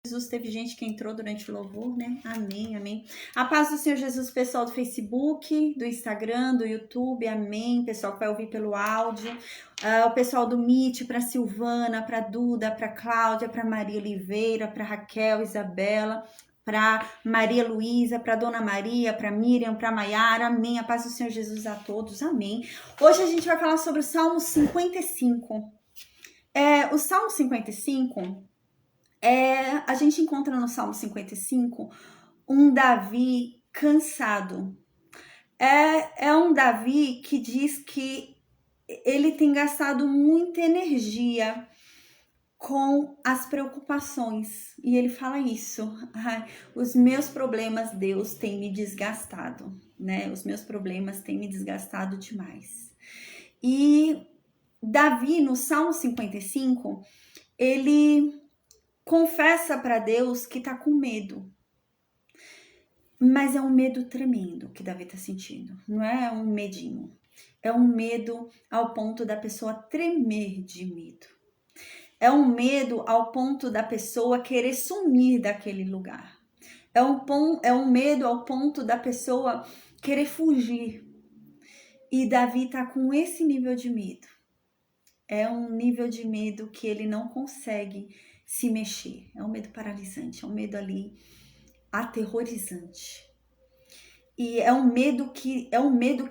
Jesus, teve gente que entrou durante o louvor, né? Amém, amém. A paz do Senhor Jesus, pessoal do Facebook, do Instagram, do YouTube, amém. Pessoal que vai ouvir pelo áudio. O pessoal do Meet, para Silvana, para Duda, para Cláudia, para Maria Oliveira, para Raquel, Isabela, para Maria Luísa, para Dona Maria, para Miriam, para Maiara, amém. A paz do Senhor Jesus a todos, amém. Hoje a gente vai falar sobre o Salmo 55. O Salmo 55... a gente encontra no Salmo 55 um Davi cansado. É um Davi que diz que ele tem gastado muita energia com as preocupações. E ele fala isso. Os meus problemas, Deus, tem me desgastado, né? Os meus problemas têm me desgastado demais. E Davi, no Salmo 55, ele confessa para Deus que tá com medo. Mas é um medo tremendo que Davi tá sentindo. Não é um medinho. É um medo ao ponto da pessoa tremer de medo. É um medo ao ponto da pessoa querer sumir daquele lugar. É um medo ao ponto da pessoa querer fugir. E Davi tá com esse nível de medo. É um nível de medo que ele não consegue se mexer. É um medo paralisante, é um medo ali aterrorizante. E é um medo que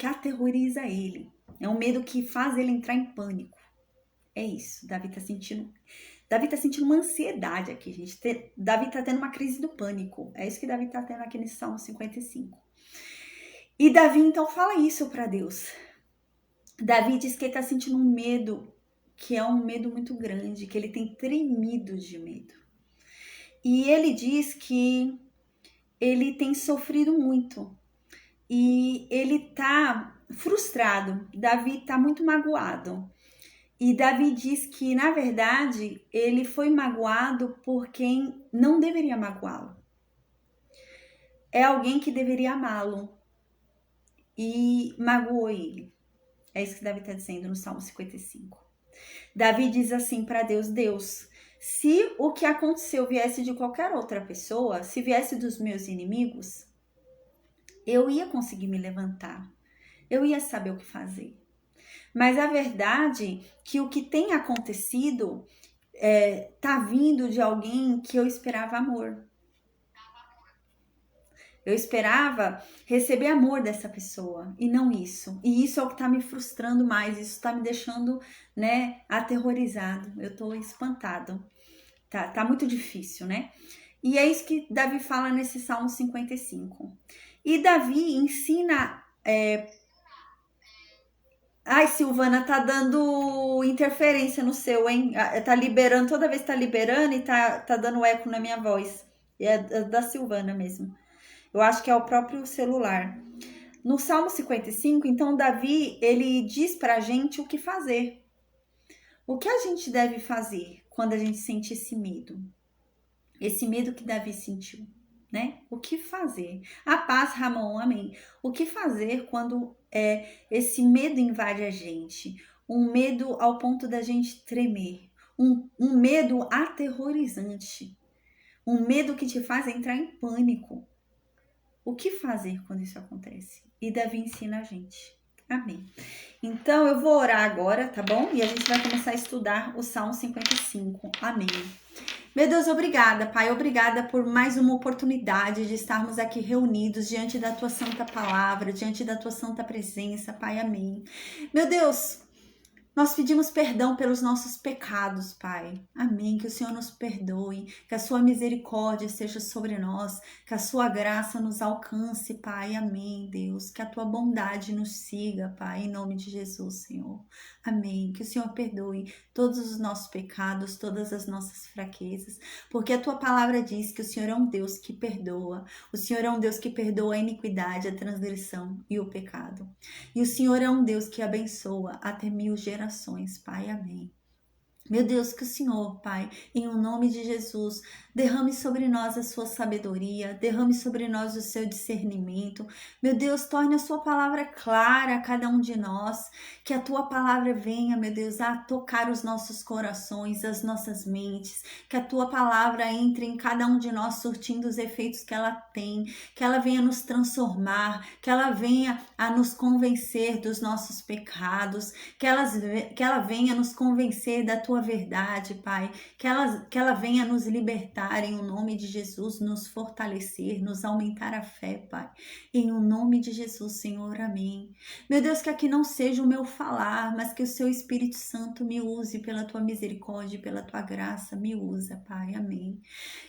aterroriza ele. É um medo que faz ele entrar em pânico. É isso. Davi tá sentindo uma ansiedade aqui, gente. Davi tá tendo uma crise do pânico. É isso que Davi tá tendo aqui nesse Salmo 55. E Davi então fala isso para Deus. Davi diz que ele tá sentindo um medo que é um medo muito grande, que ele tem tremido de medo. E ele diz que ele tem sofrido muito e ele tá frustrado. Davi tá muito magoado. E Davi diz que, na verdade, ele foi magoado por quem não deveria magoá-lo. É alguém que deveria amá-lo e magoou ele. É isso que Davi está dizendo no Salmo 55. Davi diz assim para Deus: Deus, se o que aconteceu viesse de qualquer outra pessoa, se viesse dos meus inimigos, eu ia conseguir me levantar, eu ia saber o que fazer. Mas a verdade é que o que tem acontecido tá vindo de alguém que eu esperava amor. Eu esperava receber amor dessa pessoa e não isso. E isso é o que tá me frustrando mais, isso tá me deixando, né, aterrorizado. Eu tô espantado. Tá muito difícil, né? E é isso que Davi fala nesse Salmo 55. E Davi ensina... Ai, Silvana, tá dando interferência no seu, hein? Tá liberando, toda vez tá liberando e tá dando eco na minha voz. É da Silvana mesmo. Eu acho que é o próprio celular. No Salmo 55, então, Davi, ele diz pra gente o que fazer. O que a gente deve fazer quando a gente sente esse medo? Esse medo que Davi sentiu, né? O que fazer? A paz, Ramon, amém. O que fazer quando esse medo invade a gente? Um medo ao ponto da gente tremer. Um medo aterrorizante. Um medo que te faz entrar em pânico. O que fazer quando isso acontece? E Davi ensina a gente. Amém. Então, eu vou orar agora, tá bom? E a gente vai começar a estudar o Salmo 55. Amém. Meu Deus, obrigada, Pai. Obrigada por mais uma oportunidade de estarmos aqui reunidos diante da Tua Santa Palavra, diante da Tua Santa Presença, Pai. Amém. Meu Deus, nós pedimos perdão pelos nossos pecados, Pai. Amém. Que o Senhor nos perdoe, que a sua misericórdia esteja sobre nós, que a sua graça nos alcance, Pai. Amém, Deus. Que a tua bondade nos siga, Pai, em nome de Jesus, Senhor. Amém. Que o Senhor perdoe todos os nossos pecados, todas as nossas fraquezas, porque a tua palavra diz que o Senhor é um Deus que perdoa. O Senhor é um Deus que perdoa a iniquidade, a transgressão e o pecado. E o Senhor é um Deus que abençoa até 1000 gerações, Pai. Amém. Meu Deus, que o Senhor, Pai, em o nome de Jesus, derrame sobre nós a sua sabedoria, derrame sobre nós o seu discernimento. Meu Deus, torne a sua palavra clara a cada um de nós, que a tua palavra venha, meu Deus, a tocar os nossos corações, as nossas mentes, que a tua palavra entre em cada um de nós, surtindo os efeitos que ela tem, que ela venha nos transformar, que ela venha a nos convencer dos nossos pecados, que ela venha nos convencer da tua verdade, Pai, que ela venha nos libertar em o nome de Jesus, nos fortalecer, nos aumentar a fé, Pai, em o nome de Jesus, Senhor, amém. Meu Deus, que aqui não seja o meu falar, mas que o seu Espírito Santo me use pela tua misericórdia, pela tua graça, me usa, Pai, amém.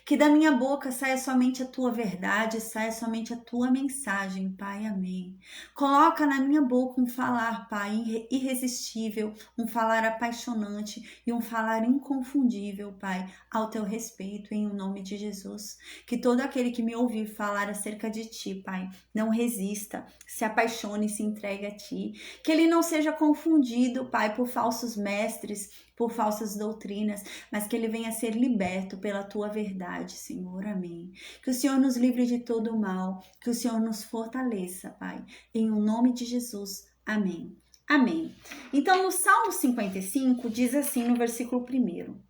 Que da minha boca saia somente a tua verdade, saia somente a tua mensagem, Pai, amém. Coloca na minha boca um falar, Pai, irresistível, um falar apaixonante e um falar inconfundível, Pai, ao teu respeito, em o nome de Jesus. Que todo aquele que me ouvir falar acerca de ti, Pai, não resista, se apaixone e se entregue a ti. Que ele não seja confundido, Pai, por falsos mestres, por falsas doutrinas, mas que ele venha a ser liberto pela tua verdade, Senhor, amém. Que o Senhor nos livre de todo o mal, que o Senhor nos fortaleça, Pai, em o nome de Jesus, amém. Amém. Então, no Salmo 55, diz assim no versículo 1: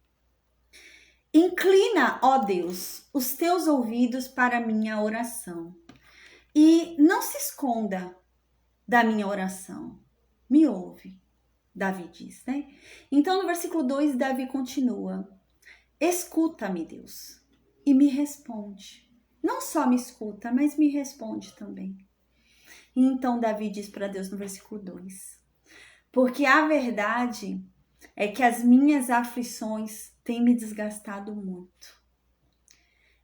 Inclina, ó Deus, os teus ouvidos para a minha oração, e não se esconda da minha oração. Me ouve, Davi diz, né? Então, no versículo 2, Davi continua: Escuta-me, Deus, e me responde. Não só me escuta, mas me responde também. E então, Davi diz para Deus no versículo 2: Porque a verdade é que as minhas aflições têm me desgastado muito.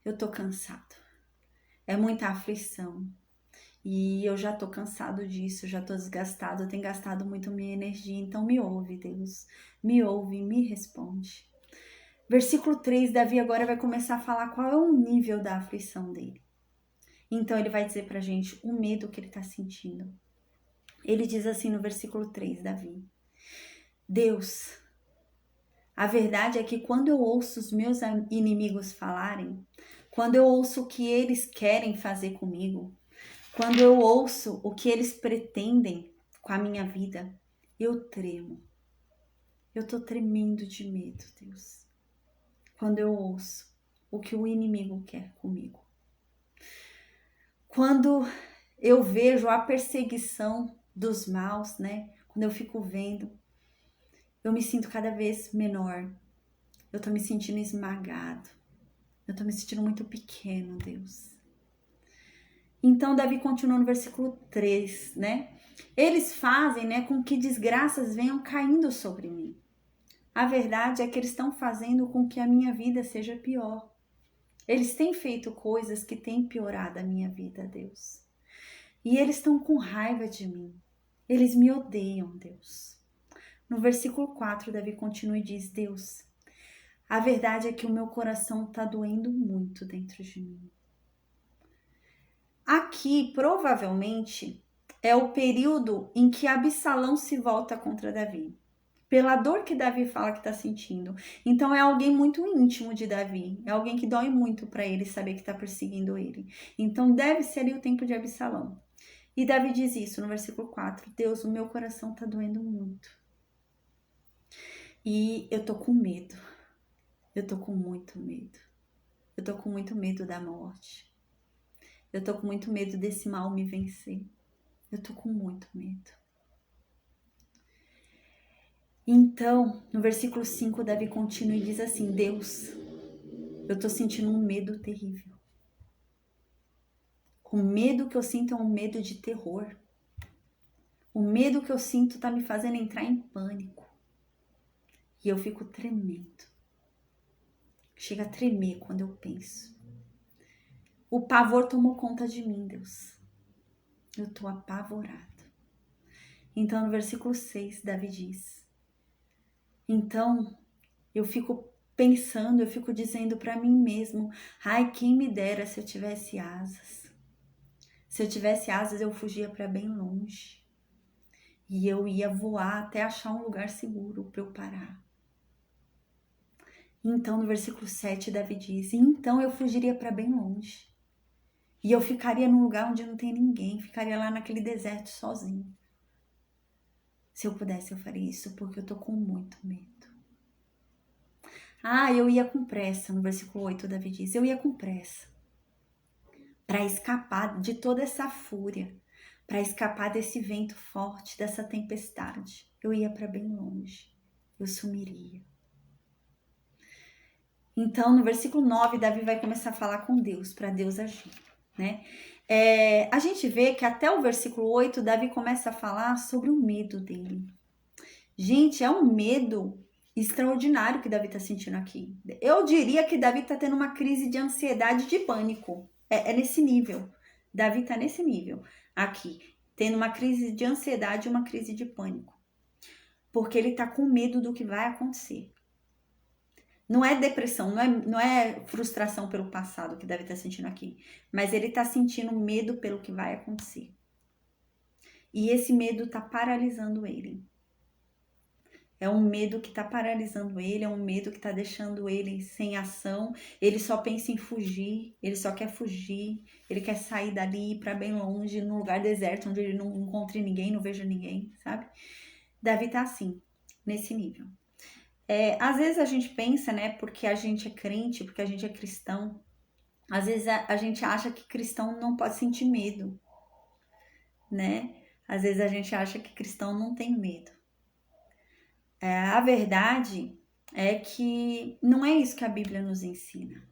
Eu tô cansado. É muita aflição. E eu já tô cansado disso, já tô desgastado, eu tenho gastado muito minha energia. Então me ouve, Deus. Me ouve, me responde. Versículo 3, Davi agora vai começar a falar qual é o nível da aflição dele. Então ele vai dizer pra gente o medo que ele tá sentindo. Ele diz assim no versículo 3, Davi: Deus, a verdade é que quando eu ouço os meus inimigos falarem, quando eu ouço o que eles querem fazer comigo, quando eu ouço o que eles pretendem com a minha vida, eu tremo. Eu tô tremendo de medo, Deus. Quando eu ouço o que o inimigo quer comigo. Quando eu vejo a perseguição dos maus, né? Quando eu fico vendo, eu me sinto cada vez menor. Eu tô me sentindo esmagado. Eu tô me sentindo muito pequeno, Deus. Então, Davi continua no versículo 3, né? Eles fazem, né, com que desgraças venham caindo sobre mim. A verdade é que eles estão fazendo com que a minha vida seja pior. Eles têm feito coisas que têm piorado a minha vida, Deus. E eles estão com raiva de mim. Eles me odeiam, Deus. No versículo 4, Davi continua e diz: Deus, a verdade é que o meu coração está doendo muito dentro de mim. Aqui, provavelmente, é o período em que Absalão se volta contra Davi. Pela dor que Davi fala que está sentindo. Então é alguém muito íntimo de Davi. É alguém que dói muito para ele saber que está perseguindo ele. Então deve ser ali o tempo de Absalão. E Davi diz isso no versículo 4. Deus, o meu coração está doendo muito. E eu tô com medo. Eu tô com muito medo. Eu tô com muito medo da morte. Eu tô com muito medo desse mal me vencer. Eu tô com muito medo. Então, no versículo 5, Davi continua e diz assim: Deus, eu tô sentindo um medo terrível. O medo que eu sinto é um medo de terror. O medo que eu sinto tá me fazendo entrar em pânico. E eu fico tremendo. Chega a tremer quando eu penso. O pavor tomou conta de mim, Deus. Eu tô apavorado. Então, no versículo 6, Davi diz: Então, eu fico pensando, eu fico dizendo para mim mesmo: ai, quem me dera se eu tivesse asas. Se eu tivesse asas, eu fugia para bem longe. E eu ia voar até achar um lugar seguro para eu parar. Então, no versículo 7, Davi diz: então eu fugiria para bem longe. E eu ficaria num lugar onde não tem ninguém, ficaria lá naquele deserto sozinho. Se eu pudesse, eu faria isso, porque eu tô com muito medo. Eu ia com pressa, no versículo 8, Davi diz: eu ia com pressa para escapar de toda essa fúria, para escapar desse vento forte, dessa tempestade. Eu ia para bem longe, eu sumiria. Então, no versículo 9, Davi vai começar a falar com Deus, para Deus agir, né? A gente vê que até o versículo 8, Davi começa a falar sobre o medo dele. Gente, é um medo extraordinário que Davi está sentindo aqui. Eu diria que Davi está tendo uma crise de ansiedade, de pânico. É nesse nível. Davi está nesse nível aqui, tendo uma crise de ansiedade e uma crise de pânico. Porque ele está com medo do que vai acontecer. Não é depressão, não é frustração pelo passado que Davi está sentindo aqui. Mas ele está sentindo medo pelo que vai acontecer. E esse medo está paralisando ele. É um medo que está paralisando ele, é um medo que está deixando ele sem ação. Ele só pensa em fugir, ele só quer fugir, ele quer sair dali para bem longe, num lugar deserto, onde ele não encontre ninguém, não veja ninguém, sabe? Davi tá assim, nesse nível. Às vezes a gente pensa, né, porque a gente é crente, porque a gente é cristão, às vezes a gente acha que cristão não pode sentir medo, né? Às vezes a gente acha que cristão não tem medo. A verdade é que não é isso que a Bíblia nos ensina.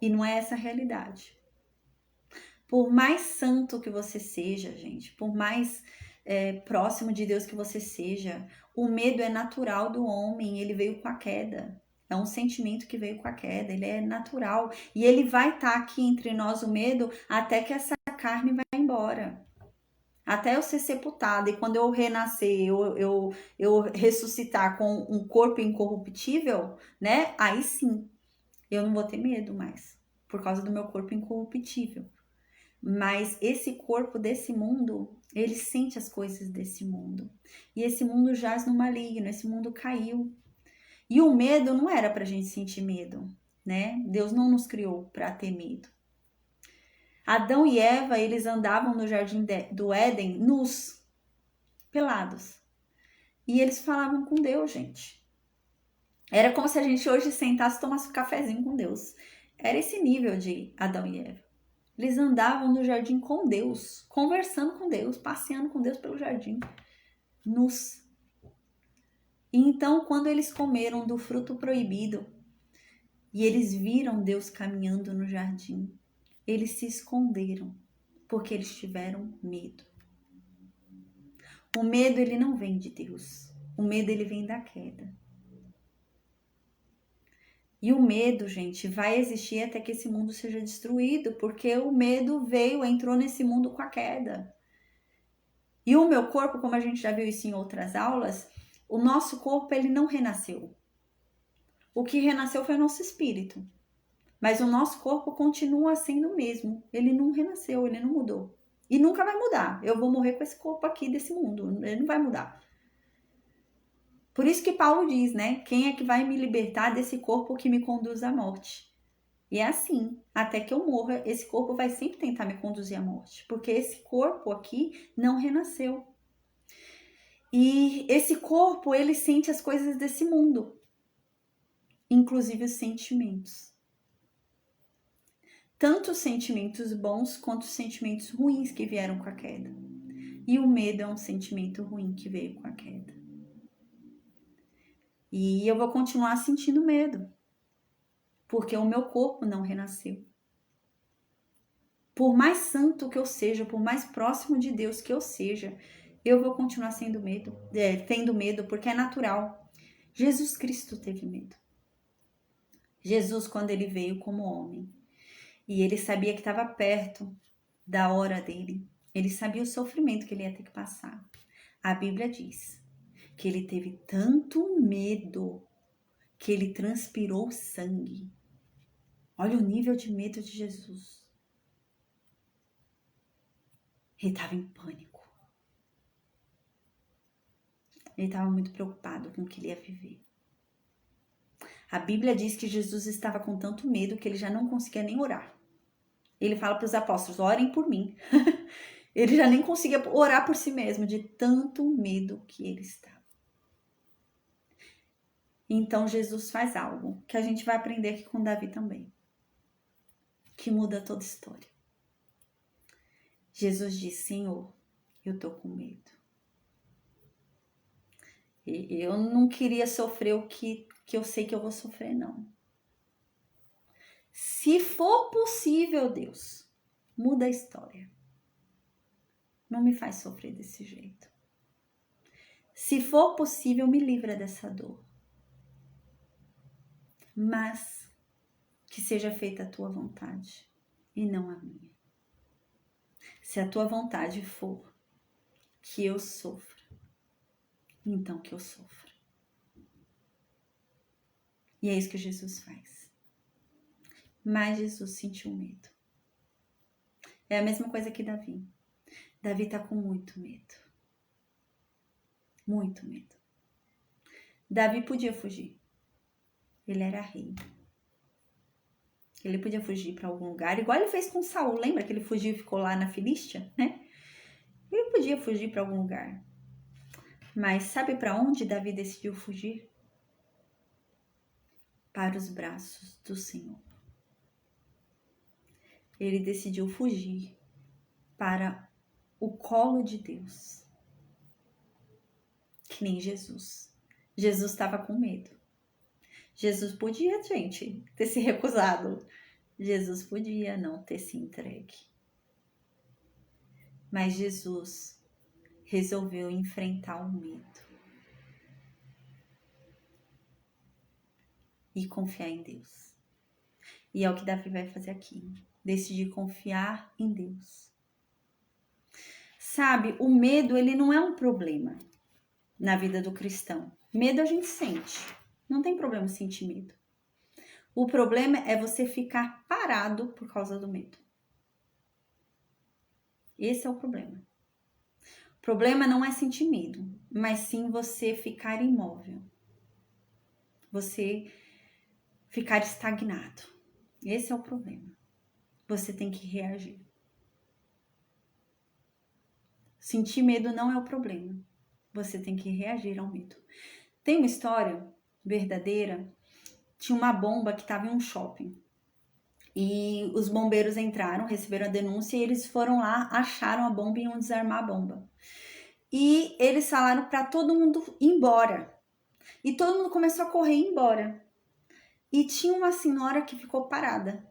E não é essa a realidade. Por mais santo que você seja, gente, por mais próximo de Deus que você seja, o medo é natural do homem, ele veio com a queda. É um sentimento que veio com a queda, ele é natural. E ele vai estar aqui entre nós, o medo, até que essa carne vai embora. Até eu ser sepultada, e quando eu renascer, eu ressuscitar com um corpo incorruptível, né? Aí sim, eu não vou ter medo mais, por causa do meu corpo incorruptível. Mas esse corpo desse mundo, ele sente as coisas desse mundo. E esse mundo jaz no maligno, esse mundo caiu. E o medo não era pra gente sentir medo, né? Deus não nos criou pra ter medo. Adão e Eva, eles andavam no jardim do Éden nus, pelados. E eles falavam com Deus, gente. Era como se a gente hoje sentasse e tomasse um cafezinho com Deus. Era esse nível de Adão e Eva. Eles andavam no jardim com Deus, conversando com Deus, passeando com Deus pelo jardim, nus. E então, quando eles comeram do fruto proibido e eles viram Deus caminhando no jardim, eles se esconderam, porque eles tiveram medo. O medo, ele não vem de Deus. O medo, ele vem da queda. E o medo, gente, vai existir até que esse mundo seja destruído, porque o medo entrou nesse mundo com a queda. E o meu corpo, como a gente já viu isso em outras aulas, o nosso corpo, ele não renasceu. O que renasceu foi o nosso espírito. Mas o nosso corpo continua sendo o mesmo. Ele não renasceu, ele não mudou. E nunca vai mudar. Eu vou morrer com esse corpo aqui desse mundo. Ele não vai mudar. Por isso que Paulo diz, né? Quem é que vai me libertar desse corpo que me conduz à morte? E é assim, até que eu morra, esse corpo vai sempre tentar me conduzir à morte. Porque esse corpo aqui não renasceu. E esse corpo, ele sente as coisas desse mundo. Inclusive os sentimentos. Tanto os sentimentos bons quanto os sentimentos ruins que vieram com a queda. E o medo é um sentimento ruim que veio com a queda. E eu vou continuar sentindo medo, porque o meu corpo não renasceu. Por mais santo que eu seja, por mais próximo de Deus que eu seja, eu vou continuar tendo medo, porque é natural. Jesus Cristo teve medo. Jesus, quando ele veio como homem, e ele sabia que estava perto da hora dele, ele sabia o sofrimento que ele ia ter que passar. A Bíblia diz que ele teve tanto medo que ele transpirou sangue. Olha o nível de medo de Jesus. Ele estava em pânico. Ele estava muito preocupado com o que ele ia viver. A Bíblia diz que Jesus estava com tanto medo que ele já não conseguia nem orar. Ele fala para os apóstolos, orem por mim. Ele já nem conseguia orar por si mesmo, de tanto medo que ele estava. Então Jesus faz algo que a gente vai aprender aqui com Davi também, que muda toda a história. Jesus diz, Senhor, eu tô com medo. Eu não queria sofrer o que eu sei que eu vou sofrer, não. Se for possível, Deus, muda a história. Não me faz sofrer desse jeito. Se for possível, me livra dessa dor. Mas que seja feita a tua vontade e não a minha. Se a tua vontade for que eu sofra, então que eu sofra. E é isso que Jesus faz. Mas Jesus sentiu medo. É a mesma coisa que Davi. Davi está com muito medo. Muito medo. Davi podia fugir. Ele era rei. Ele podia fugir para algum lugar, igual ele fez com Saul. Lembra que ele fugiu e ficou lá na Filístia, né? Ele podia fugir para algum lugar. Mas sabe para onde Davi decidiu fugir? Para os braços do Senhor. Ele decidiu fugir para o colo de Deus. Que nem Jesus. Jesus estava com medo. Jesus podia, gente, ter se recusado. Jesus podia não ter se entregue. Mas Jesus resolveu enfrentar o medo. E confiar em Deus. E é o que Davi vai fazer aqui. Decidir confiar em Deus. Sabe, o medo, ele não é um problema na vida do cristão. Medo a gente sente. Não tem problema sentir medo. O problema é você ficar parado por causa do medo. Esse é o problema. O problema não é sentir medo, mas sim você ficar imóvel. Você ficar estagnado. Esse é o problema. Você tem que reagir. Sentir medo não é o problema. Você tem que reagir ao medo. Tem uma história verdadeira. Tinha uma bomba que estava em um shopping. E os bombeiros entraram, receberam a denúncia e eles foram lá, acharam a bomba e iam desarmar a bomba. E eles falaram para todo mundo ir embora. E todo mundo começou a correr embora. E tinha uma senhora que ficou parada.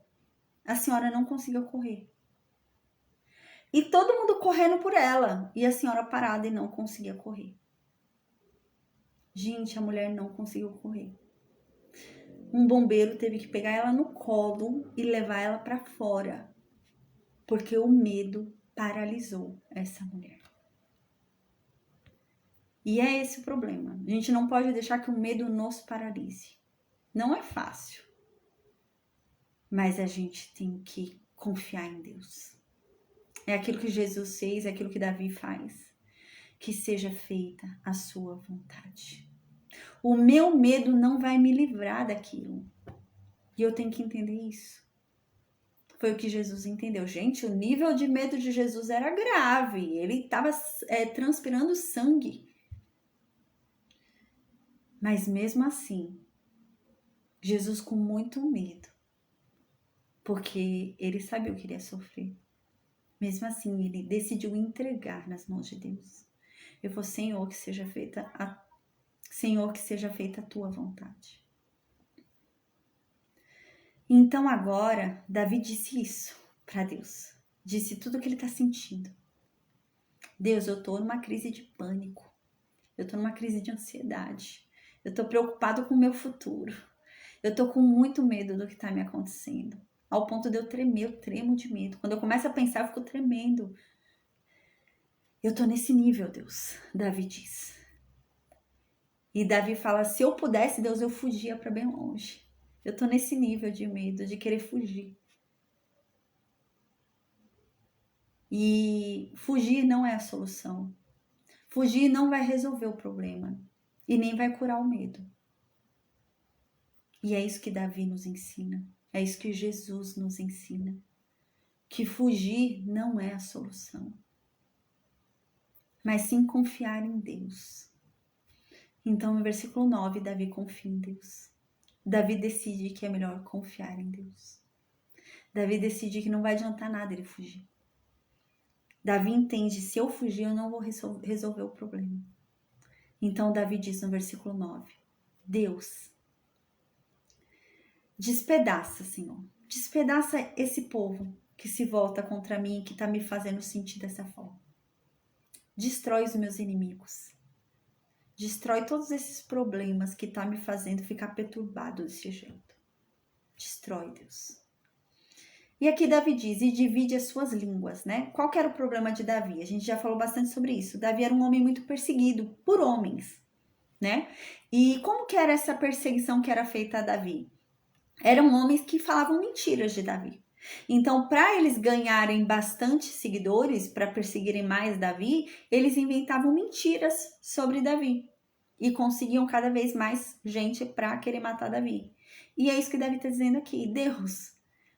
A senhora não conseguiu correr. E todo mundo correndo por ela. E a senhora parada e não conseguia correr. Gente, a mulher não conseguiu correr. Um bombeiro teve que pegar ela no colo e levar ela para fora. Porque o medo paralisou essa mulher. E é esse o problema. A gente não pode deixar que o medo nos paralise. Não é fácil. Mas a gente tem que confiar em Deus. É aquilo que Jesus fez, é aquilo que Davi faz. Que seja feita a sua vontade. O meu medo não vai me livrar daquilo. E eu tenho que entender isso. Foi o que Jesus entendeu. Gente, o nível de medo de Jesus era grave. Ele estava transpirando sangue. Mas mesmo assim, Jesus com muito medo. Porque ele sabia o que ele ia sofrer. Mesmo assim, ele decidiu entregar nas mãos de Deus. Eu vou, Senhor, que seja feita a tua vontade. Então agora, Davi disse isso para Deus. Disse tudo o que ele está sentindo. Deus, eu estou numa crise de pânico. Eu estou numa crise de ansiedade. Eu estou preocupado com o meu futuro. Eu estou com muito medo do que está me acontecendo. Ao ponto de eu tremer, eu tremo de medo. Quando eu começo a pensar, eu fico tremendo. Eu estou nesse nível, Deus, Davi diz. E Davi fala, se eu pudesse, Deus, eu fugia para bem longe. Eu estou nesse nível de medo, de querer fugir. E fugir não é a solução. Fugir não vai resolver o problema. E nem vai curar o medo. E é isso que Davi nos ensina. É isso que Jesus nos ensina. Que fugir não é a solução, mas sim confiar em Deus. Então, no versículo 9, Davi confia em Deus. Davi decide que é melhor confiar em Deus. Davi decide que não vai adiantar nada ele fugir. Davi entende, se eu fugir, eu não vou resolver o problema. Então, Davi diz no versículo 9, Deus, despedaça, Senhor. Despedaça esse povo que se volta contra mim, que está me fazendo sentir dessa forma. Destrói os meus inimigos. Destrói todos esses problemas que tá me fazendo ficar perturbado desse jeito. Destrói, Deus. E aqui Davi diz, e divide as suas línguas, né? Qual que era o problema de Davi? A gente já falou bastante sobre isso. Davi era um homem muito perseguido por homens, né? E como que era essa perseguição que era feita a Davi? Eram homens que falavam mentiras de Davi. Então, para eles ganharem bastante seguidores, para perseguirem mais Davi, eles inventavam mentiras sobre Davi. E conseguiam cada vez mais gente para querer matar Davi. E é isso que Davi está dizendo aqui. Deus,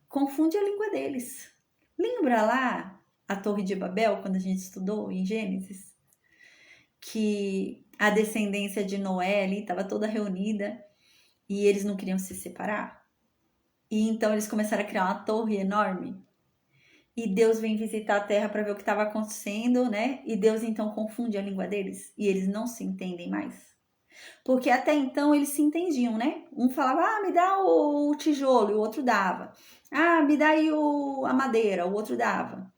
confunde a língua deles. Lembra lá a Torre de Babel, quando a gente estudou em Gênesis? Que a descendência de Noé ali estava toda reunida e eles não queriam se separar? E então eles começaram a criar uma torre enorme. E Deus vem visitar a terra para ver o que estava acontecendo, né? E Deus então confunde a língua deles. E eles não se entendem mais. Porque até então eles se entendiam, né? Um falava, me dá o tijolo, e o outro dava. Me dá aí a madeira, o outro dava.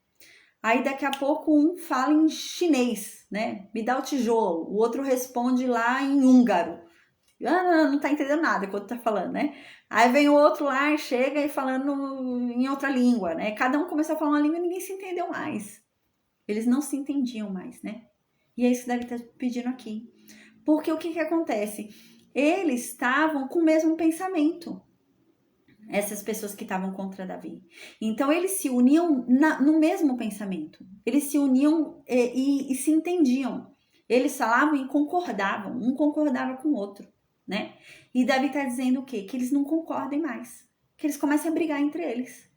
Aí daqui a pouco um fala em chinês, né? Me dá o tijolo, o outro responde lá em húngaro. Não tá entendendo nada quando tá falando, né? Aí vem o outro lá, chega e falando em outra língua, né? Cada um começou a falar uma língua e ninguém se entendeu mais. Eles não se entendiam mais, né? E é isso que Davi tá pedindo aqui. Porque o que acontece? Eles estavam com o mesmo pensamento. Essas pessoas que estavam contra Davi. Então, eles se uniam no mesmo pensamento. Eles se uniam e se entendiam. Eles falavam e concordavam. Um concordava com o outro, né? E Davi está dizendo o quê? Que eles não concordem mais. Que eles comecem a brigar entre eles.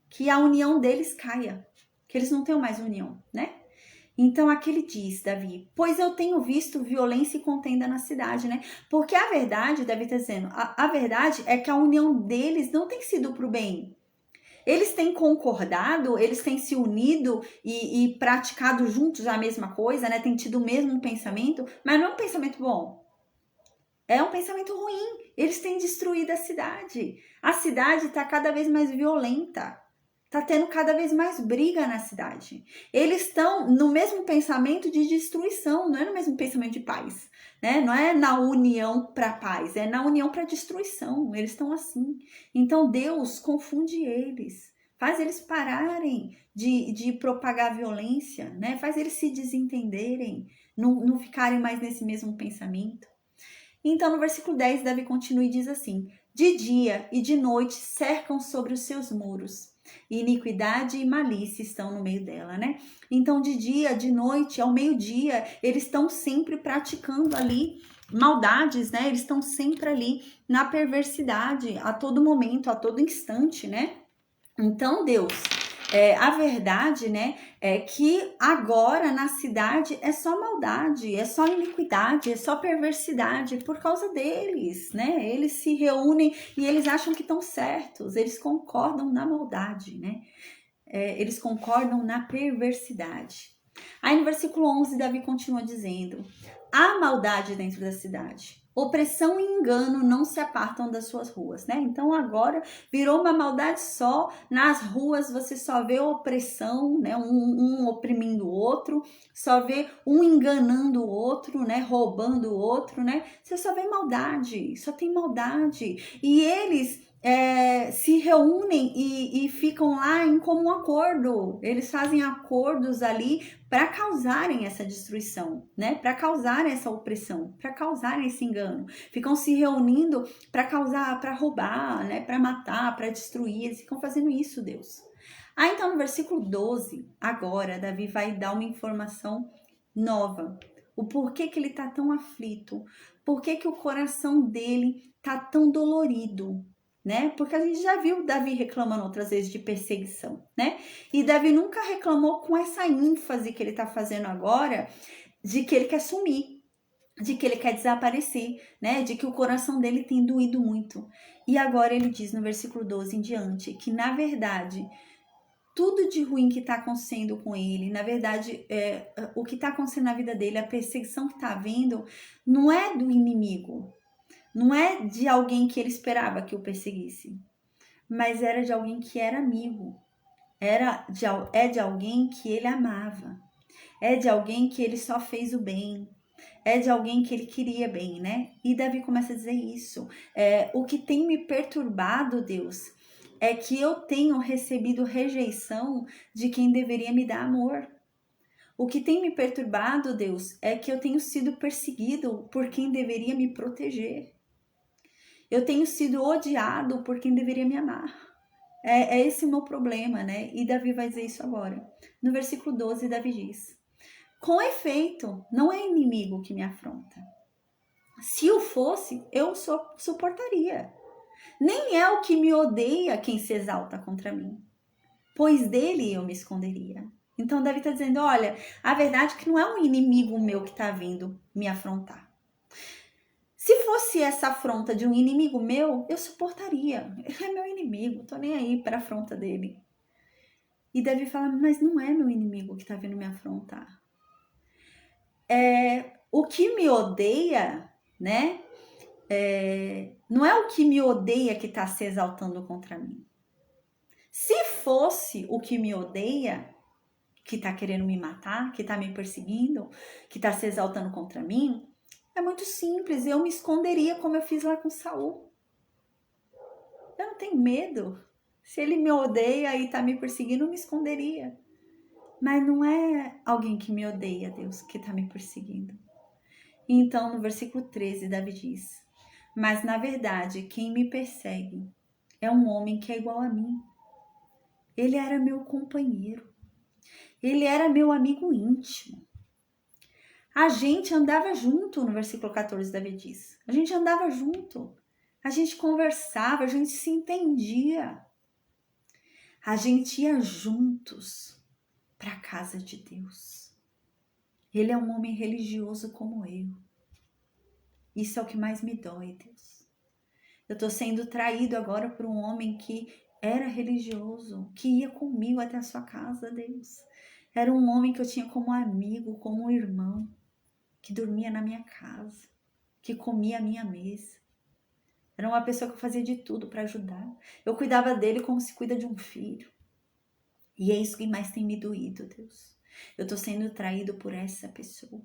Que a união deles caia. Que eles não tenham mais união, né? Então aqui ele diz, Davi, pois eu tenho visto violência e contenda na cidade, né? Porque a verdade, Davi está dizendo, a verdade é que a união deles não tem sido para o bem. Eles têm concordado, eles têm se unido e praticado juntos a mesma coisa, né? Tem tido o mesmo pensamento, mas não é um pensamento bom. É um pensamento ruim. Eles têm destruído a cidade. A cidade está cada vez mais violenta. Tá tendo cada vez mais briga na cidade. Eles estão no mesmo pensamento de destruição, não é no mesmo pensamento de paz, né? Não é na união para paz, é na união para destruição. Eles estão assim. Então Deus confunde eles, faz eles pararem de propagar violência, né? Faz eles se desentenderem, não ficarem mais nesse mesmo pensamento. Então, no versículo 10, Davi continua e diz assim: de dia e de noite cercam sobre os seus muros. Iniquidade e malícia estão no meio dela, né? Então, de dia, de noite, ao meio-dia, eles estão sempre praticando ali maldades, né? Eles estão sempre ali na perversidade, a todo momento, a todo instante, né? Então, Deus, a verdade, né, é que agora na cidade é só maldade, é só iniquidade, é só perversidade por causa deles, né? Eles se reúnem e eles acham que estão certos, eles concordam na maldade, né? Eles concordam na perversidade. Aí no versículo 11, Davi continua dizendo: há maldade dentro da cidade. Opressão e engano não se apartam das suas ruas, né? Então agora virou uma maldade só. Nas ruas você só vê opressão, né? Um oprimindo o outro, só vê um enganando o outro, né? Roubando o outro, né? Você só vê maldade, só tem maldade. E eles se reúnem e ficam lá em comum acordo. Eles fazem acordos ali para causarem essa destruição, né? Para causarem essa opressão, para causarem esse engano. Ficam se reunindo para causar, para roubar, né? Para matar, para destruir. Eles ficam fazendo isso, Deus. Então no versículo 12, agora Davi vai dar uma informação nova. O porquê que ele está tão aflito. por que o coração dele tá tão dolorido, né? Porque a gente já viu Davi reclamando outras vezes de perseguição, né? E Davi nunca reclamou com essa ênfase que ele tá fazendo agora, de que ele quer sumir, de que ele quer desaparecer, né? De que o coração dele tem doído muito. E agora ele diz no versículo 12 em diante que, na verdade, tudo de ruim que está acontecendo com ele, na verdade, o que está acontecendo na vida dele, a perseguição que está havendo, não é do inimigo, não é de alguém que ele esperava que o perseguisse, mas era de alguém que era amigo, é de alguém que ele amava, é de alguém que ele só fez o bem, é de alguém que ele queria bem, né? E Davi começa a dizer isso. O que tem me perturbado, Deus, é que eu tenho recebido rejeição de quem deveria me dar amor. O que tem me perturbado, Deus, é que eu tenho sido perseguido por quem deveria me proteger. Eu tenho sido odiado por quem deveria me amar. É esse o meu problema, né? E Davi vai dizer isso agora. No versículo 12, Davi diz: com efeito, não é inimigo que me afronta. Se o fosse, eu suportaria. Nem é o que me odeia quem se exalta contra mim, pois dele eu me esconderia. Então Davi está dizendo, olha, a verdade é que não é um inimigo meu que está vindo me afrontar. Se fosse essa afronta de um inimigo meu, eu suportaria. Ele é meu inimigo, tô nem aí para a afronta dele. E Davi fala, mas não é meu inimigo que está vindo me afrontar. O que me odeia, né? Não é o que me odeia que está se exaltando contra mim. Se fosse o que me odeia, que está querendo me matar, que está me perseguindo, que está se exaltando contra mim, é muito simples, eu me esconderia como eu fiz lá com Saul. Eu não tenho medo. Se ele me odeia e está me perseguindo, eu me esconderia. Mas não é alguém que me odeia, Deus, que está me perseguindo. Então, no versículo 13, Davi diz, mas na verdade, quem me persegue é um homem que é igual a mim. Ele era meu companheiro. Ele era meu amigo íntimo. A gente andava junto, no versículo 14, Davi diz. A gente andava junto. A gente conversava, a gente se entendia. A gente ia juntos para a casa de Deus. Ele é um homem religioso como eu. Isso é o que mais me dói, Deus. Eu estou sendo traído agora por um homem que era religioso, que ia comigo até a sua casa, Deus. Era um homem que eu tinha como amigo, como irmão, que dormia na minha casa, que comia à minha mesa. Era uma pessoa que eu fazia de tudo para ajudar. Eu cuidava dele como se cuida de um filho. E é isso que mais tem me doído, Deus. Eu estou sendo traído por essa pessoa.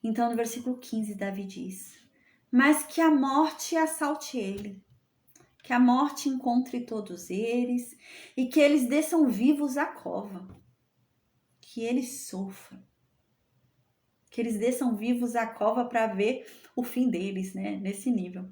Então, no versículo 15, Davi diz, mas que a morte assalte ele, que a morte encontre todos eles e que eles desçam vivos à cova, que eles sofram, que eles desçam vivos à cova para ver o fim deles, né, nesse nível.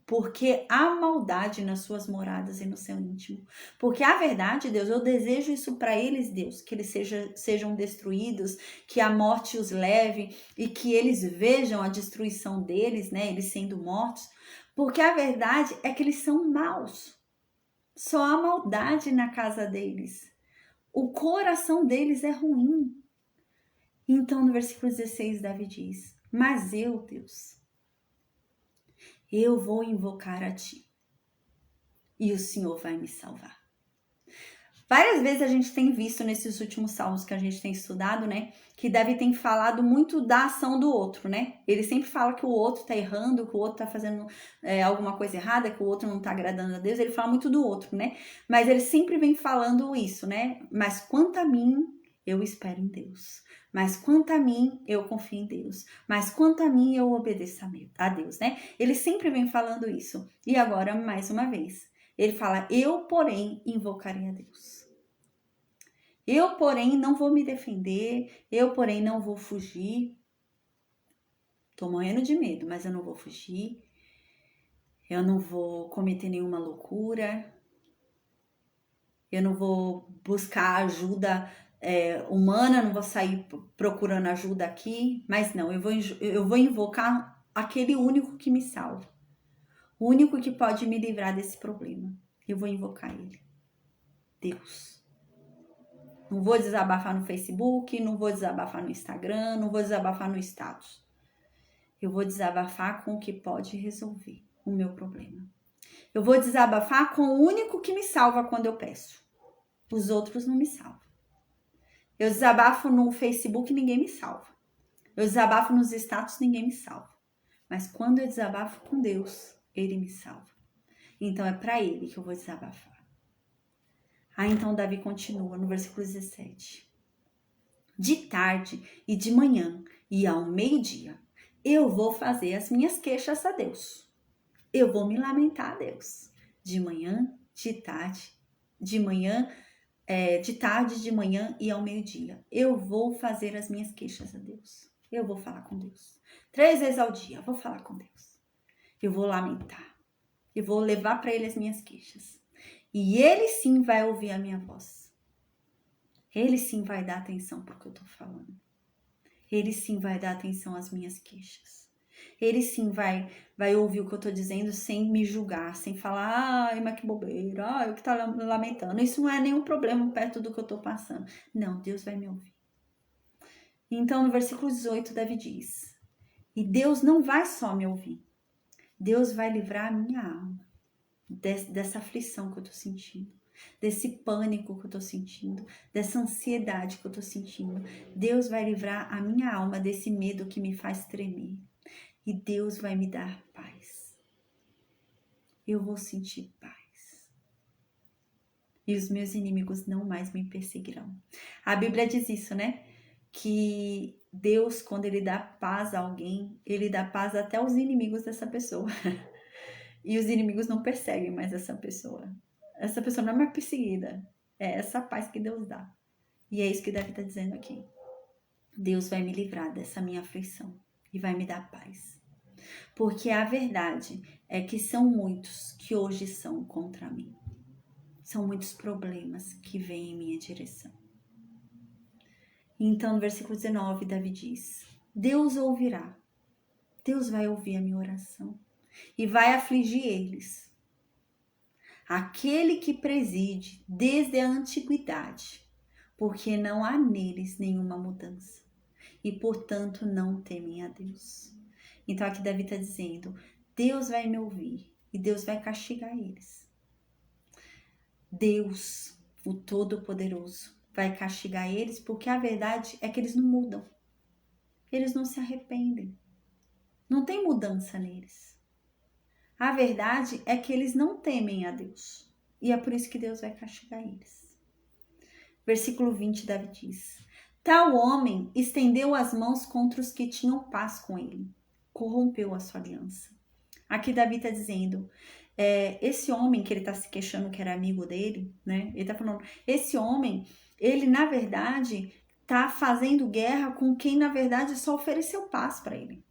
Porque há maldade nas suas moradas e no seu íntimo. Porque a verdade, Deus, eu desejo isso para eles, Deus, que eles sejam destruídos, que a morte os leve e que eles vejam a destruição deles, né, eles sendo mortos. Porque a verdade é que eles são maus. Só há maldade na casa deles. O coração deles é ruim. Então, no versículo 16, Davi diz, mas eu, Deus, eu vou invocar a ti e o Senhor vai me salvar. Várias vezes a gente tem visto nesses últimos salmos que a gente tem estudado, né, que Davi tem falado muito da ação do outro, né? Ele sempre fala que o outro tá errando, que o outro tá fazendo alguma coisa errada, que o outro não tá agradando a Deus. Ele fala muito do outro, né? Mas ele sempre vem falando isso, né? Mas quanto a mim, eu espero em Deus. Mas quanto a mim, eu confio em Deus. Mas quanto a mim, eu obedeço a Deus, né? Ele sempre vem falando isso. E agora, mais uma vez, ele fala, eu, porém, invocarei a Deus. Eu, porém, não vou me defender. Eu, porém, não vou fugir. Tô morrendo de medo, mas eu não vou fugir. Eu não vou cometer nenhuma loucura. Eu não vou buscar ajuda humana, não vou sair procurando ajuda aqui, mas não, eu vou invocar aquele único que me salva, o único que pode me livrar desse problema. Eu vou invocar ele, Deus. Não vou desabafar no Facebook, não vou desabafar no Instagram, não vou desabafar no status. Eu vou desabafar com o que pode resolver o meu problema. Eu vou desabafar com o único que me salva quando eu peço. Os outros não me salvam. Eu desabafo no Facebook, ninguém me salva. Eu desabafo nos status, ninguém me salva. Mas quando eu desabafo com Deus, Ele me salva. Então é para Ele que eu vou desabafar. Então Davi continua no versículo 17. De tarde e de manhã e ao meio-dia, eu vou fazer as minhas queixas a Deus. Eu vou me lamentar a Deus. De manhã, de tarde, de manhã, de tarde, de manhã e ao meio-dia. Eu vou fazer as minhas queixas a Deus. Eu vou falar com Deus. 3 vezes ao dia, eu vou falar com Deus. Eu vou lamentar. Eu vou levar para Ele as minhas queixas. E Ele sim vai ouvir a minha voz. Ele sim vai dar atenção para o que eu estou falando. Ele sim vai dar atenção às minhas queixas. Ele sim vai ouvir o que eu estou dizendo sem me julgar, sem falar, ai, mas que bobeira, ai, o que está lamentando. Isso não é nenhum problema perto do que eu estou passando. Não, Deus vai me ouvir. Então, no versículo 18, Davi diz, e Deus não vai só me ouvir, Deus vai livrar a minha alma dessa aflição que eu estou sentindo, desse pânico que eu estou sentindo, dessa ansiedade que eu estou sentindo. Deus vai livrar a minha alma desse medo que me faz tremer. E Deus vai me dar paz. Eu vou sentir paz. E os meus inimigos não mais me perseguirão. A Bíblia diz isso, né? Que Deus, quando Ele dá paz a alguém, Ele dá paz até aos inimigos dessa pessoa. E os inimigos não perseguem mais essa pessoa. Essa pessoa não é mais perseguida. É essa paz que Deus dá. E é isso que Davi está dizendo aqui. Deus vai me livrar dessa minha aflição e vai me dar paz. Porque a verdade é que são muitos que hoje são contra mim. São muitos problemas que vêm em minha direção. Então, no versículo 19, Davi diz, Deus ouvirá. Deus vai ouvir a minha oração e vai afligir eles. Aquele que preside desde a antiguidade, porque não há neles nenhuma mudança e, portanto, não temem a Deus. Então, aqui Davi está dizendo, Deus vai me ouvir e Deus vai castigar eles. Deus, o Todo-Poderoso, vai castigar eles porque a verdade é que eles não mudam. Eles não se arrependem. Não tem mudança neles. A verdade é que eles não temem a Deus. E é por isso que Deus vai castigar eles. Versículo 20, Davi diz, tal homem estendeu as mãos contra os que tinham paz com ele. Corrompeu a sua aliança. Aqui Davi está dizendo, esse homem que ele está se queixando que era amigo dele, né? Ele está falando, esse homem, ele na verdade está fazendo guerra com quem na verdade só ofereceu paz para ele.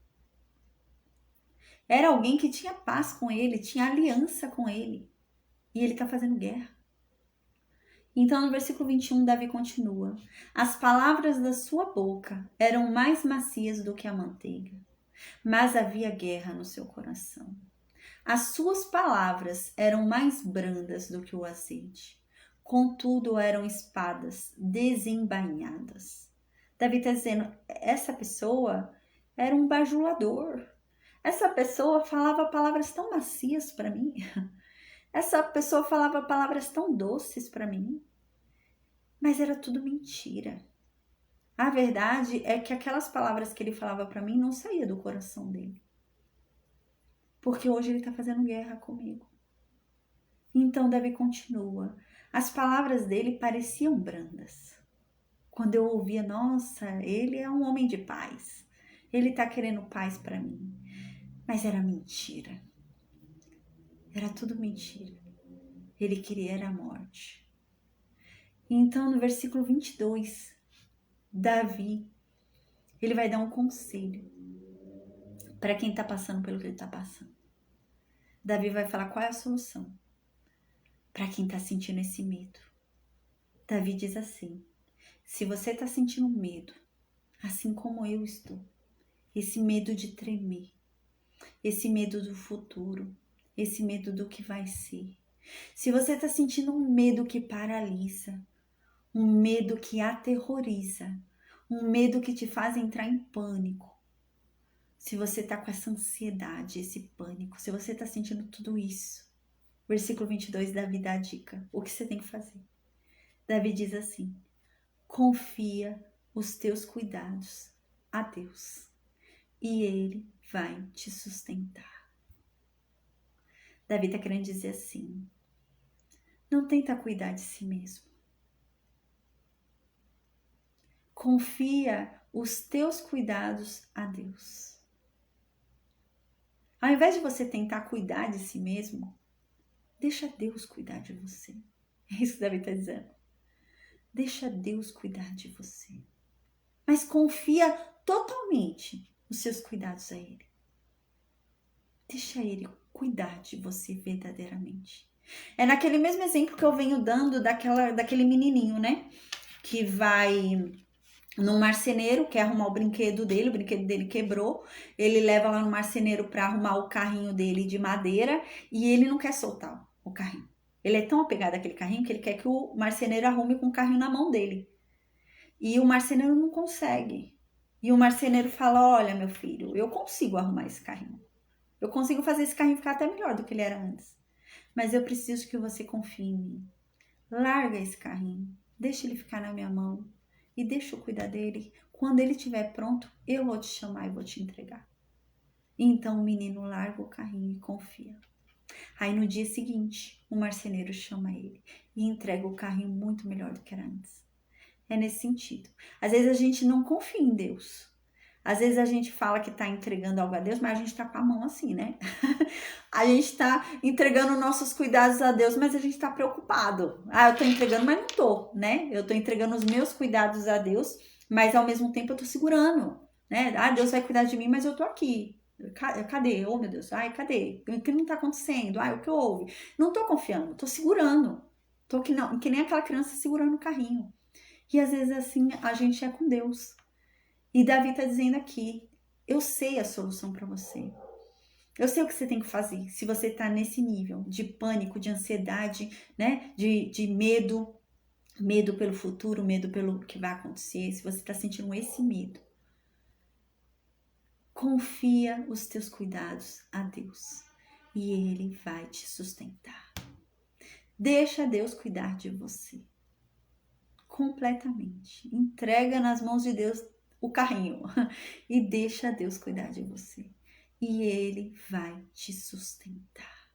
Era alguém que tinha paz com ele, tinha aliança com ele. E ele está fazendo guerra. Então no versículo 21 Davi continua, as palavras da sua boca eram mais macias do que a manteiga, mas havia guerra no seu coração. As suas palavras eram mais brandas do que o azeite, contudo eram espadas desembainhadas. Davi está dizendo, essa pessoa era um bajulador. Essa pessoa falava palavras tão macias para mim. Essa pessoa falava palavras tão doces para mim. Mas era tudo mentira. A verdade é que aquelas palavras que ele falava para mim não saíam do coração dele. Porque hoje ele está fazendo guerra comigo. Então Davi continua. As palavras dele pareciam brandas. Quando eu ouvia, nossa, ele é um homem de paz. Ele está querendo paz para mim. Mas era mentira. Era tudo mentira. Ele queria era a morte. Então no versículo 22, Davi, ele vai dar um conselho para quem está passando pelo que ele está passando. Davi vai falar qual é a solução para quem está sentindo esse medo. Davi diz assim, Se você está sentindo medo, assim como eu estou, esse medo de tremer, esse medo do futuro, esse medo do que vai ser. Se você está sentindo um medo que paralisa, um medo que aterroriza, um medo que te faz entrar em pânico, se você está com essa ansiedade, esse pânico, se você está sentindo tudo isso, versículo 22, Davi dá a dica. O que você tem que fazer? Davi diz assim: confia os teus cuidados a Deus e Ele vai te sustentar. Davi está querendo dizer assim: não tenta cuidar de si mesmo. Confia os teus cuidados a Deus. Ao invés de você tentar cuidar de si mesmo, deixa Deus cuidar de você. É isso que Davi está dizendo. Deixa Deus cuidar de você. Mas confia totalmente os seus cuidados a Ele. Deixa Ele cuidar de você verdadeiramente. É naquele mesmo exemplo que eu venho dando daquele menininho, né? Que vai no marceneiro, quer arrumar o brinquedo dele quebrou, ele leva lá no marceneiro para arrumar o carrinho dele de madeira e ele não quer soltar o carrinho. Ele é tão apegado àquele carrinho que ele quer que o marceneiro arrume com o carrinho na mão dele. E o marceneiro não consegue. E o marceneiro fala: olha, meu filho, eu consigo arrumar esse carrinho. Eu consigo fazer esse carrinho ficar até melhor do que ele era antes. Mas eu preciso que você confie em mim. Larga esse carrinho, deixa ele ficar na minha mão e deixa eu cuidar dele. Quando ele estiver pronto, eu vou te chamar e vou te entregar. Então o menino larga o carrinho e confia. Aí no dia seguinte, o marceneiro chama ele e entrega o carrinho muito melhor do que era antes. É nesse sentido. Às vezes a gente não confia em Deus. Às vezes a gente fala que está entregando algo a Deus, mas a gente está com a mão assim, né? A gente está entregando nossos cuidados a Deus, mas a gente está preocupado. Ah, eu estou entregando, mas não estou, né? Eu estou entregando os meus cuidados a Deus, mas ao mesmo tempo eu estou segurando, né? Ah, Deus vai cuidar de mim, mas eu estou aqui. Cadê? Oh, meu Deus. Ai, cadê? O que não está acontecendo? Ai, o que houve? Não estou confiando, estou segurando. Estou que nem aquela criança segurando o carrinho. E às vezes assim a gente é com Deus. E Davi está dizendo aqui: eu sei a solução para você. Eu sei o que você tem que fazer. Se você está nesse nível de pânico, de ansiedade, né? De medo, medo pelo futuro, medo pelo que vai acontecer. Se você está sentindo esse medo, confia os teus cuidados a Deus e Ele vai te sustentar. Deixa Deus cuidar de você completamente. Entrega nas mãos de Deus o carrinho e deixa Deus cuidar de você. E Ele vai te sustentar.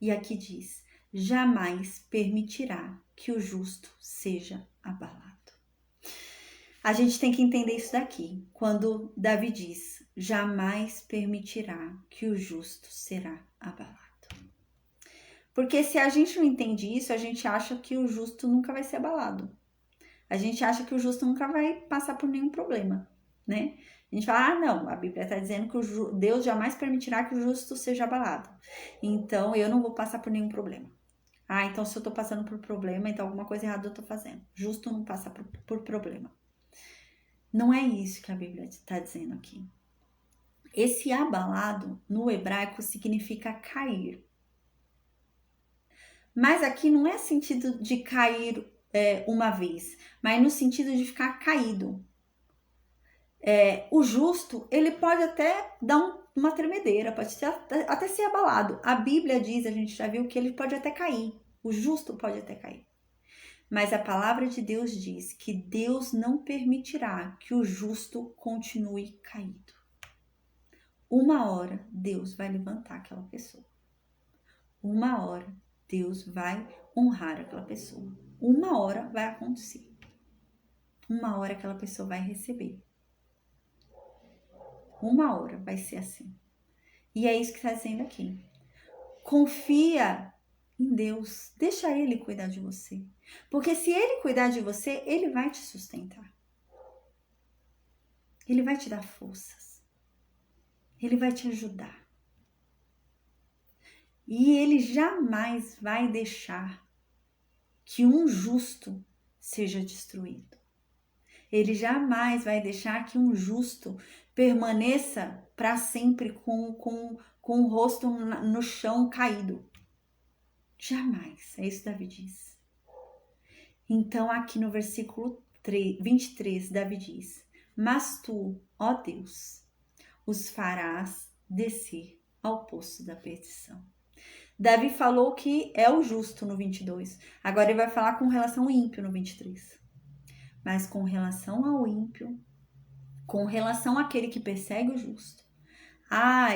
E aqui diz: jamais permitirá que o justo seja abalado. A gente tem que entender isso daqui, quando Davi diz: jamais permitirá que o justo será abalado. Porque se a gente não entende isso, a gente acha que o justo nunca vai ser abalado. A gente acha que o justo nunca vai passar por nenhum problema, né? A gente fala: ah, não, a Bíblia está dizendo que Deus jamais permitirá que o justo seja abalado. Então, eu não vou passar por nenhum problema. Ah, então se eu estou passando por problema, então alguma coisa errada eu estou fazendo. Justo não passa por problema. Não é isso que a Bíblia está dizendo aqui. Esse abalado, no hebraico, significa cair. Mas aqui não é sentido de cair uma vez, mas no sentido de ficar caído. O justo, ele pode até dar uma tremedeira, pode até ser abalado. A Bíblia diz, a gente já viu, que ele pode até cair. O justo pode até cair. Mas a palavra de Deus diz que Deus não permitirá que o justo continue caído. Uma hora Deus vai levantar aquela pessoa. Uma hora Deus vai honrar aquela pessoa. Uma hora vai acontecer. Uma hora aquela pessoa vai receber. Uma hora vai ser assim. E é isso que está dizendo aqui. Confia em Deus. Deixa Ele cuidar de você. Porque se Ele cuidar de você, Ele vai te sustentar. Ele vai te dar forças. Ele vai te ajudar. E Ele jamais vai deixar que um justo seja destruído. Ele jamais vai deixar que um justo permaneça para sempre com o rosto no chão caído. Jamais. É isso que Davi diz. Então, aqui no versículo 23, Davi diz: mas tu, ó Deus, os farás descer ao poço da perdição. Davi falou que é o justo no 22. Agora ele vai falar com relação ao ímpio no 23. Mas com relação ao ímpio, com relação àquele que persegue o justo,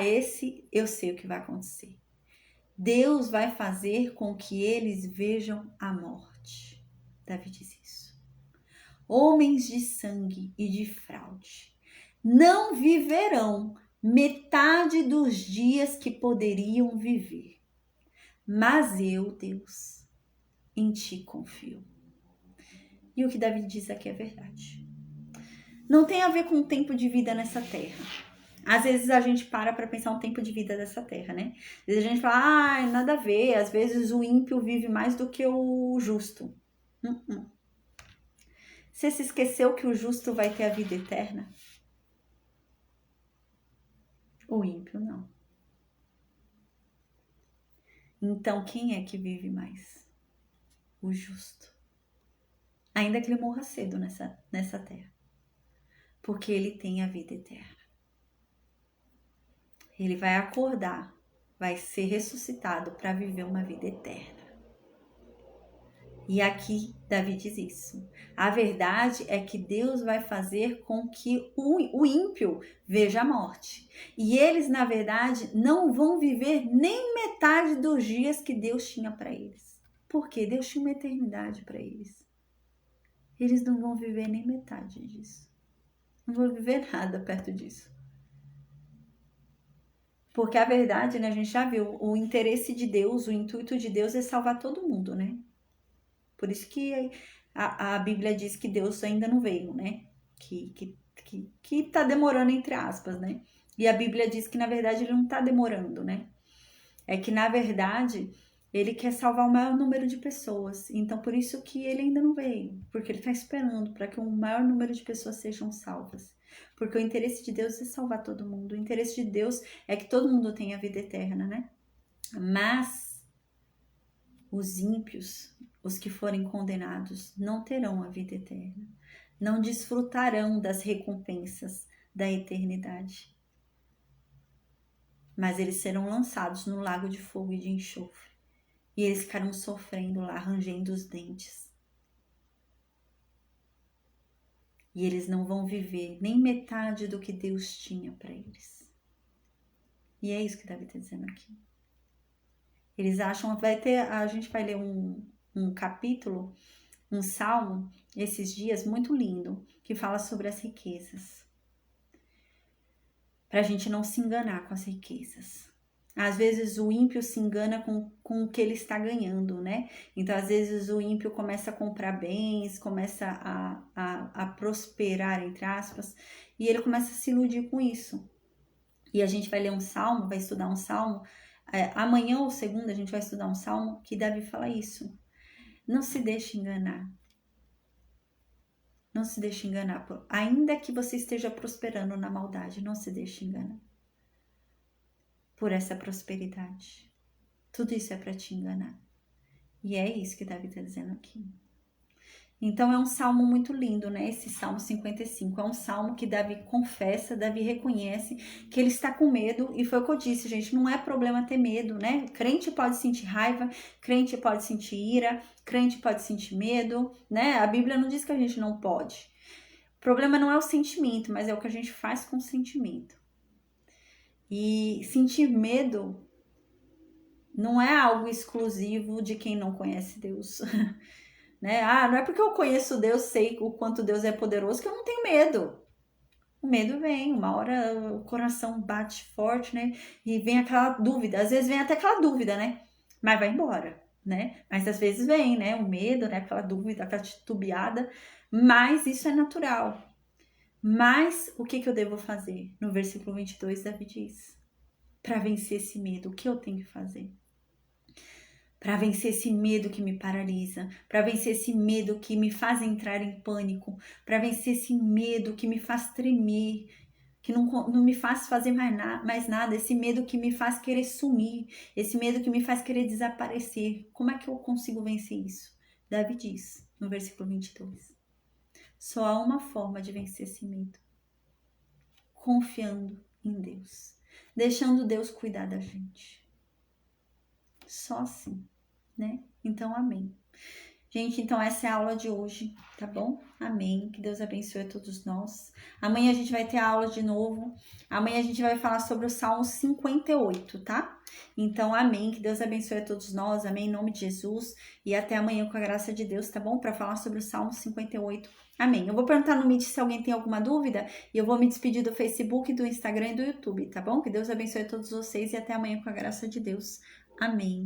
esse eu sei o que vai acontecer. Deus vai fazer com que eles vejam a morte. Davi diz isso. Homens de sangue e de fraude não viverão metade dos dias que poderiam viver. Mas eu, Deus, em ti confio. E o que Davi diz aqui é verdade. Não tem a ver com o tempo de vida nessa terra. Às vezes a gente para pensar um tempo de vida dessa terra, né? Às vezes a gente fala, nada a ver. Às vezes o ímpio vive mais do que o justo. Você se esqueceu que o justo vai ter a vida eterna? O ímpio não. Então quem é que vive mais? O justo. Ainda que ele morra cedo nessa terra. Porque ele tem a vida eterna. Ele vai acordar, vai ser ressuscitado para viver uma vida eterna. E aqui Davi diz isso. A verdade é que Deus vai fazer com que o ímpio veja a morte. E eles, na verdade, não vão viver nem metade dos dias que Deus tinha para eles. Porque Deus tinha uma eternidade para eles. Eles não vão viver nem metade disso. Não vão viver nada perto disso. Porque a verdade, né, a gente já viu, o interesse de Deus, o intuito de Deus é salvar todo mundo, né? Por isso que a Bíblia diz que Deus ainda não veio, né? Que tá demorando, entre aspas, né? E a Bíblia diz que, na verdade, ele não tá demorando, né? É que, na verdade, ele quer salvar o maior número de pessoas. Então, por isso que ele ainda não veio. Porque ele tá esperando para que o maior número de pessoas sejam salvas. Porque o interesse de Deus é salvar todo mundo. O interesse de Deus é que todo mundo tenha vida eterna, né? Mas os ímpios, os que forem condenados, não terão a vida eterna. Não desfrutarão das recompensas da eternidade. Mas eles serão lançados no lago de fogo e de enxofre. E eles ficarão sofrendo lá, rangendo os dentes. E eles não vão viver nem metade do que Deus tinha para eles. E é isso que Davi está dizendo aqui. Eles acham, a gente vai ler um capítulo, um salmo, esses dias, muito lindo, que fala sobre as riquezas. Para a gente não se enganar com as riquezas. Às vezes o ímpio se engana com o que ele está ganhando, né? Então, às vezes o ímpio começa a comprar bens, começa a prosperar, entre aspas, e ele começa a se iludir com isso. E a gente vai ler um salmo, vai estudar um salmo, amanhã ou segunda a gente vai estudar um salmo que Davi fala isso. Não se deixe enganar. Não se deixe enganar. Ainda que você esteja prosperando na maldade, não se deixe enganar por essa prosperidade. Tudo isso é para te enganar. E é isso que Davi está dizendo aqui. Então é um salmo muito lindo, né? Esse Salmo 55 é um salmo que Davi confessa, Davi reconhece que ele está com medo. E foi o que eu disse, gente, não é problema ter medo, né? Crente pode sentir raiva, crente pode sentir ira, crente pode sentir medo, né? A Bíblia não diz que a gente não pode. O problema não é o sentimento, mas é o que a gente faz com o sentimento. E sentir medo não é algo exclusivo de quem não conhece Deus. Né? Não é porque eu conheço Deus, sei o quanto Deus é poderoso, que eu não tenho medo. O medo vem, uma hora o coração bate forte, né? E vem aquela dúvida. Às vezes vem até aquela dúvida, né? Mas vai embora, né? Mas às vezes vem, né? O medo, né? Aquela dúvida, aquela titubeada. Mas isso é natural. Mas o que eu devo fazer? No versículo 22, Davi diz: para vencer esse medo, o que eu tenho que fazer? para vencer esse medo que me paralisa, para vencer esse medo que me faz entrar em pânico, para vencer esse medo que me faz tremer, que não me faz fazer mais nada, esse medo que me faz querer sumir, esse medo que me faz querer desaparecer. Como é que eu consigo vencer isso? Davi diz no versículo 22. Só há uma forma de vencer esse medo: confiando em Deus, deixando Deus cuidar da gente. Só assim, né? Então, amém. Gente, então essa é a aula de hoje, tá bom? Amém. Que Deus abençoe a todos nós. Amanhã a gente vai ter a aula de novo. Amanhã a gente vai falar sobre o Salmo 58, tá? Então, amém. Que Deus abençoe a todos nós. Amém. Em nome de Jesus. E até amanhã com a graça de Deus, tá bom? Para falar sobre o Salmo 58. Amém. Eu vou perguntar no Meet se alguém tem alguma dúvida e eu vou me despedir do Facebook, do Instagram e do YouTube, tá bom? Que Deus abençoe a todos vocês e até amanhã com a graça de Deus. Amém.